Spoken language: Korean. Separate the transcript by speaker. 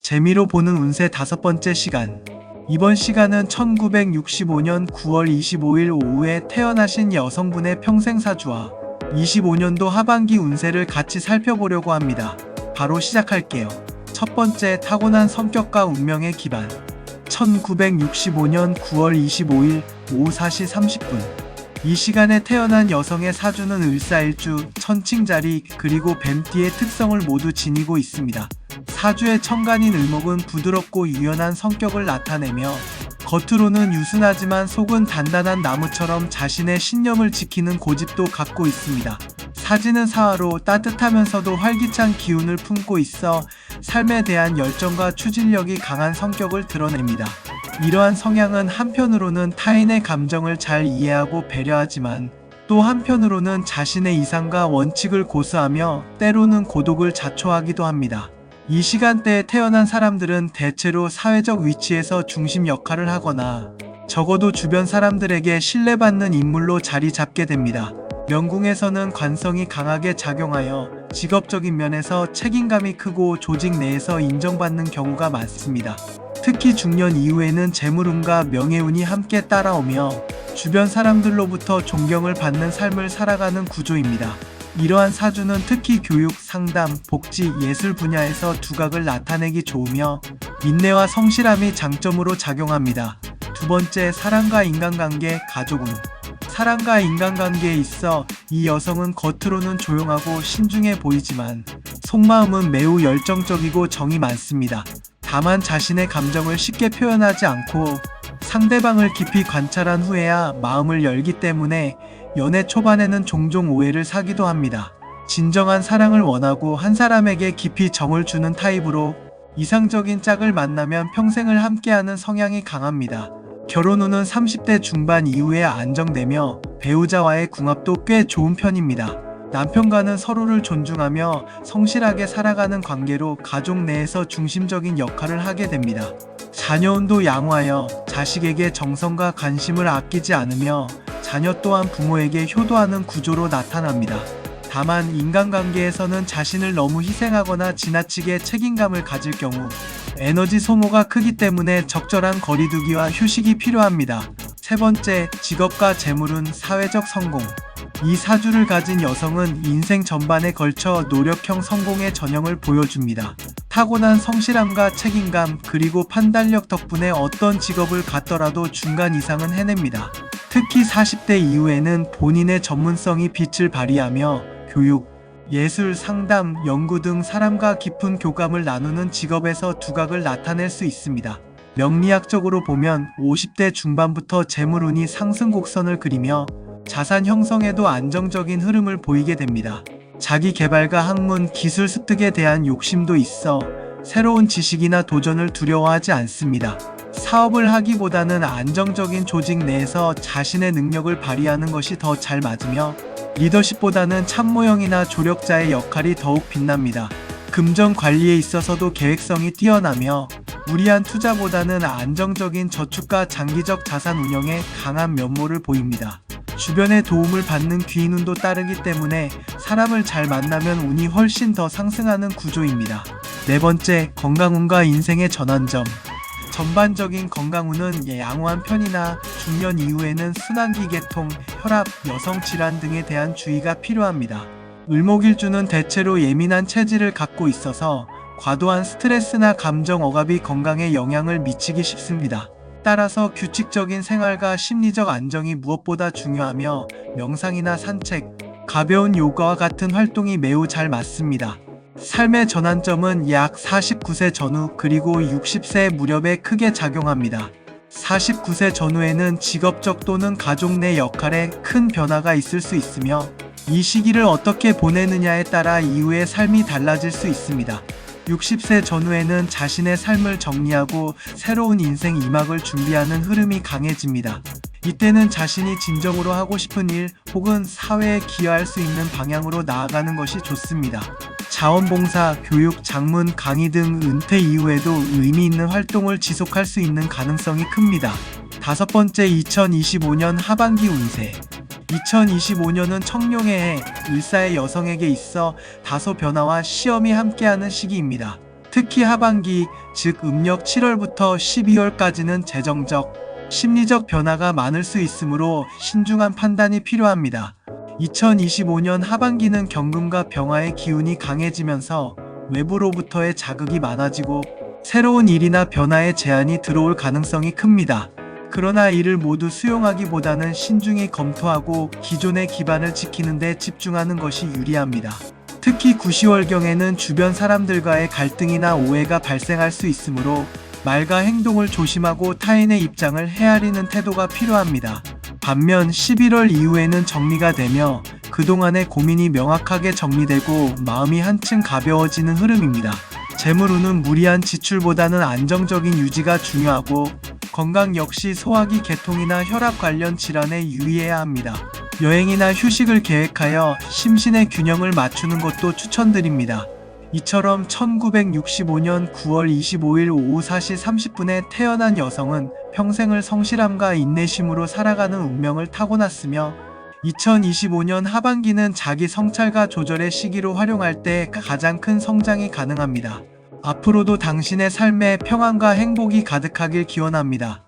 Speaker 1: 재미로 보는 운세 5번째 시간. 이번 시간은 1965년 9월 25일 오후에 태어나신 여성분의 평생사주와 25년도 하반기 운세를 같이 살펴보려고 합니다. 바로 시작할게요. 첫 번째, 타고난 성격과 운명의 기반. 1965년 9월 25일 오후 4시 30분. 이 시간에 태어난 여성의 사주는 을사일주, 천칭자리, 그리고 뱀띠의 특성을 모두 지니고 있습니다. 사주의 천간인 을목은 부드럽고 유연한 성격을 나타내며 겉으로는 유순하지만 속은 단단한 나무처럼 자신의 신념을 지키는 고집도 갖고 있습니다. 사지는 사화로 따뜻하면서도 활기찬 기운을 품고 있어 삶에 대한 열정과 추진력이 강한 성격을 드러냅니다. 이러한 성향은 한편으로는 타인의 감정을 잘 이해하고 배려하지만 또 한편으로는 자신의 이상과 원칙을 고수하며 때로는 고독을 자초하기도 합니다. 이 시간대에 태어난 사람들은 대체로 사회적 위치에서 중심 역할을 하거나 적어도 주변 사람들에게 신뢰받는 인물로 자리 잡게 됩니다. 명궁에서는 관성이 강하게 작용하여 직업적인 면에서 책임감이 크고 조직 내에서 인정받는 경우가 많습니다. 특히 중년 이후에는 재물운과 명예운이 함께 따라오며 주변 사람들로부터 존경을 받는 삶을 살아가는 구조입니다. 이러한 사주는 특히 교육, 상담, 복지, 예술 분야에서 두각을 나타내기 좋으며 인내와 성실함이 장점으로 작용합니다. 두 번째, 사랑과 인간관계, 가족운. 사랑과 인간관계에 있어 이 여성은 겉으로는 조용하고 신중해 보이지만 속마음은 매우 열정적이고 정이 많습니다. 다만 자신의 감정을 쉽게 표현하지 않고 상대방을 깊이 관찰한 후에야 마음을 열기 때문에 연애 초반에는 종종 오해를 사기도 합니다. 진정한 사랑을 원하고 한 사람에게 깊이 정을 주는 타입으로 이상적인 짝을 만나면 평생을 함께하는 성향이 강합니다. 결혼 후는 30대 중반 이후에 안정되며 배우자와의 궁합도 꽤 좋은 편입니다. 남편과는 서로를 존중하며 성실하게 살아가는 관계로 가족 내에서 중심적인 역할을 하게 됩니다. 자녀운도 양호하여 자식에게 정성과 관심을 아끼지 않으며 자녀 또한 부모에게 효도하는 구조로 나타납니다. 다만 인간관계에서는 자신을 너무 희생하거나 지나치게 책임감을 가질 경우 에너지 소모가 크기 때문에 적절한 거리두기와 휴식이 필요합니다. 세 번째, 직업과 재물운, 사회적 성공. 이 사주를 가진 여성은 인생 전반에 걸쳐 노력형 성공의 전형을 보여줍니다. 타고난 성실함과 책임감 그리고 판단력 덕분에 어떤 직업을 갖더라도 중간 이상은 해냅니다. 특히 40대 이후에는 본인의 전문성이 빛을 발휘하며 교육, 예술, 상담, 연구 등 사람과 깊은 교감을 나누는 직업에서 두각을 나타낼 수 있습니다. 명리학적으로 보면 50대 중반부터 재물운이 상승 곡선을 그리며 자산 형성에도 안정적인 흐름을 보이게 됩니다. 자기 개발과 학문, 기술 습득에 대한 욕심도 있어 새로운 지식이나 도전을 두려워하지 않습니다. 사업을 하기보다는 안정적인 조직 내에서 자신의 능력을 발휘하는 것이 더 잘 맞으며 리더십보다는 참모형이나 조력자의 역할이 더욱 빛납니다. 금전 관리에 있어서도 계획성이 뛰어나며 무리한 투자보다는 안정적인 저축과 장기적 자산 운영에 강한 면모를 보입니다. 주변의 도움을 받는 귀인운도 따르기 때문에 사람을 잘 만나면 운이 훨씬 더 상승하는 구조입니다. 네 번째, 건강운과 인생의 전환점. 전반적인 건강운은 양호한 편이나 중년 이후에는 순환기 계통, 혈압, 여성 질환 등에 대한 주의가 필요합니다. 을목일주는 대체로 예민한 체질을 갖고 있어서 과도한 스트레스나 감정 억압이 건강에 영향을 미치기 쉽습니다. 따라서 규칙적인 생활과 심리적 안정이 무엇보다 중요하며 명상이나 산책, 가벼운 요가와 같은 활동이 매우 잘 맞습니다. 삶의 전환점은 약 49세 전후 그리고 60세 무렵에 크게 작용합니다. 49세 전후에는 직업적 또는 가족 내 역할에 큰 변화가 있을 수 있으며 이 시기를 어떻게 보내느냐에 따라 이후의 삶이 달라질 수 있습니다. 60세 전후에는 자신의 삶을 정리하고 새로운 인생 2막을 준비하는 흐름이 강해집니다. 이때는 자신이 진정으로 하고 싶은 일 혹은 사회에 기여할 수 있는 방향으로 나아가는 것이 좋습니다. 자원봉사, 교육, 장문, 강의 등 은퇴 이후에도 의미 있는 활동을 지속할 수 있는 가능성이 큽니다. 다섯 번째, 2025년 하반기 운세. 2025년은 청룡의 해, 을사의 여성에게 있어 다소 변화와 시험이 함께하는 시기입니다. 특히 하반기, 즉 음력 7월부터 12월까지는 재정적, 심리적 변화가 많을 수 있으므로 신중한 판단이 필요합니다. 2025년 하반기는 경금과 병화의 기운이 강해지면서 외부로부터의 자극이 많아지고 새로운 일이나 변화의 제안이 들어올 가능성이 큽니다. 그러나 이를 모두 수용하기보다는 신중히 검토하고 기존의 기반을 지키는 데 집중하는 것이 유리합니다. 특히 9, 10월경에는 주변 사람들과의 갈등이나 오해가 발생할 수 있으므로 말과 행동을 조심하고 타인의 입장을 헤아리는 태도가 필요합니다. 반면 11월 이후에는 정리가 되며 그동안의 고민이 명확하게 정리되고 마음이 한층 가벼워지는 흐름입니다. 재물운은 무리한 지출보다는 안정적인 유지가 중요하고 건강 역시 소화기 계통이나 혈압 관련 질환에 유의해야 합니다. 여행이나 휴식을 계획하여 심신의 균형을 맞추는 것도 추천드립니다. 이처럼 1965년 9월 25일 오후 4시 30분에 태어난 여성은 평생을 성실함과 인내심으로 살아가는 운명을 타고났으며 2025년 하반기는 자기 성찰과 조절의 시기로 활용할 때 가장 큰 성장이 가능합니다. 앞으로도 당신의 삶에 평안과 행복이 가득하길 기원합니다.